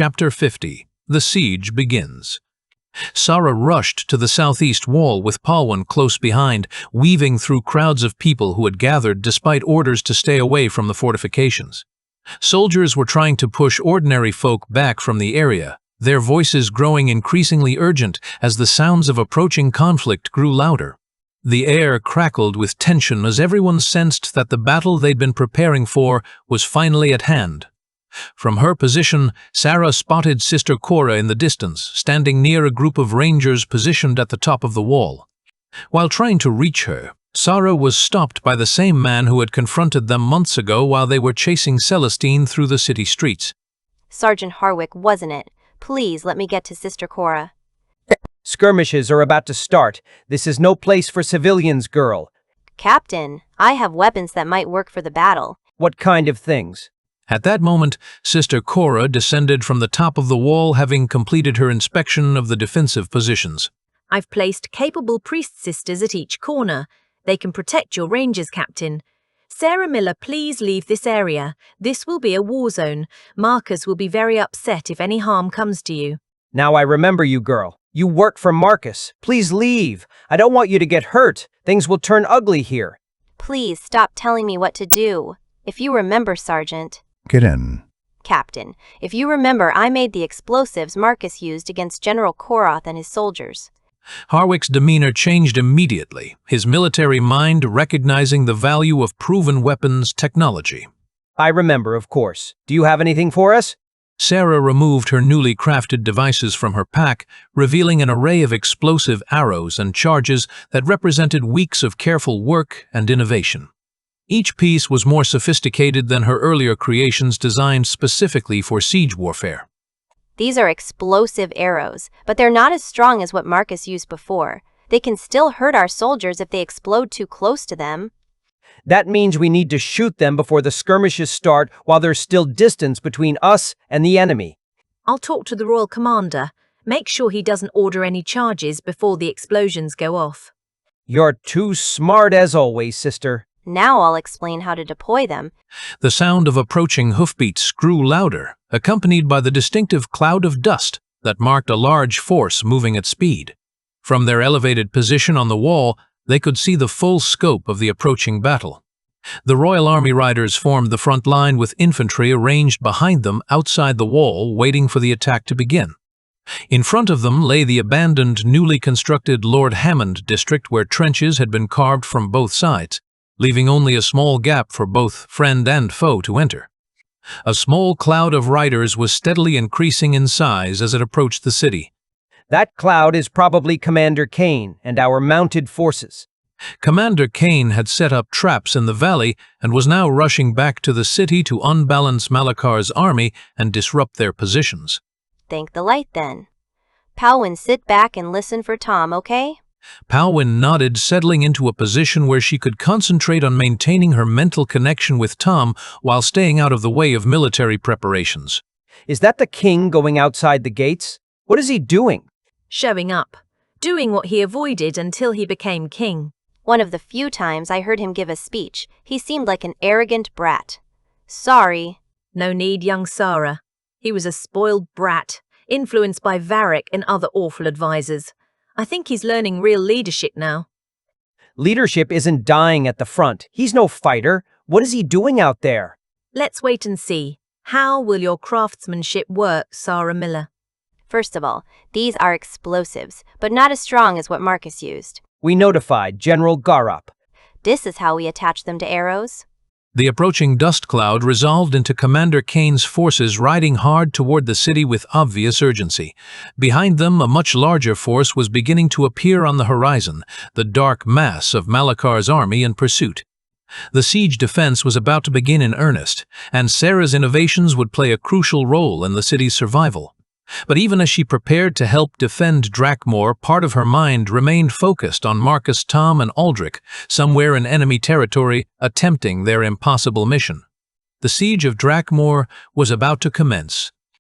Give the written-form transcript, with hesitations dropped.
Chapter 50. The Siege Begins. Sarah rushed to the southeast wall with Palwan close behind, weaving through crowds of people who had gathered despite orders to stay away from the fortifications. Soldiers were trying to push ordinary folk back from the area, their voices growing increasingly urgent as the sounds of approaching conflict grew louder. The air crackled with tension as everyone sensed that the battle they'd been preparing for was finally at hand. From her position, Sarah spotted Sister Cora in the distance, standing near a group of rangers positioned at the top of the wall. While trying to reach her, Sarah was stopped by the same man who had confronted them months ago while they were chasing Celestine through the city streets. Sergeant Harwick, wasn't it? Please let me get to Sister Cora. Skirmishes are about to start. This is no place for civilians, girl. Captain, I have weapons that might work for the battle. What kind of things? At that moment, Sister Cora descended from the top of the wall, having completed her inspection of the defensive positions. I've placed capable priest sisters at each corner. They can protect your rangers, Captain. Sarah Miller, please leave this area. This will be a war zone. Marcus will be very upset if any harm comes to you. Now I remember you, girl. You work for Marcus. Please leave. I don't want you to get hurt. Things will turn ugly here. Please stop telling me what to do. If you remember, Sergeant. Get in. Captain, if you remember, I made the explosives Marcus used against General Koroth and his soldiers. Harwick's demeanor changed immediately, his military mind recognizing the value of proven weapons technology. I remember, of course. Do you have anything for us? Sarah removed her newly crafted devices from her pack, revealing an array of explosive arrows and charges that represented weeks of careful work and innovation. Each piece was more sophisticated than her earlier creations designed specifically for siege warfare. These are explosive arrows, but they're not as strong as what Marcus used before. They can still hurt our soldiers if they explode too close to them. That means we need to shoot them before the skirmishes start while there's still distance between us and the enemy. I'll talk to the Royal Commander. Make sure he doesn't order any charges before the explosions go off. You're too smart as always, sister. Now I'll explain how to deploy them. The sound of approaching hoofbeats grew louder, accompanied by the distinctive cloud of dust that marked a large force moving at speed. From their elevated position on the wall, they could see the full scope of the approaching battle. The Royal Army riders formed the front line with infantry arranged behind them outside the wall, waiting for the attack to begin. In front of them lay the abandoned, newly constructed Lord Hammond district where trenches had been carved from both sides, leaving only a small gap for both friend and foe to enter. A small cloud of riders was steadily increasing in size as it approached the city. That cloud is probably Commander Kane and our mounted forces. Commander Kane had set up traps in the valley and was now rushing back to the city to unbalance Malakar's army and disrupt their positions. Thank the light, then. Palwan, sit back and listen for Tom, okay? Palwan nodded, settling into a position where she could concentrate on maintaining her mental connection with Tom while staying out of the way of military preparations. Is that the king going outside the gates? What is he doing? Showing up. Doing what he avoided until he became king. One of the few times I heard him give a speech, he seemed like an arrogant brat. Sorry. No need, young Sarah. He was a spoiled brat, influenced by Varric and other awful advisors. I think he's learning real leadership now. Leadership isn't dying at the front. He's no fighter. What is he doing out there? Let's wait and see. How will your craftsmanship work, Sarah Miller? First of all, these are explosives, but not as strong as what Marcus used. We notified General Garop. This is how we attach them to arrows. The approaching dust cloud resolved into Commander Kane's forces riding hard toward the city with obvious urgency. Behind them, a much larger force was beginning to appear on the horizon, the dark mass of Malakar's army in pursuit. The siege defense was about to begin in earnest, and Sarah's innovations would play a crucial role in the city's survival. But even as she prepared to help defend Drakmor, part of her mind remained focused on Marcus, Tom, and Aldrich, somewhere in enemy territory, attempting their impossible mission. The siege of Drakmor was about to commence,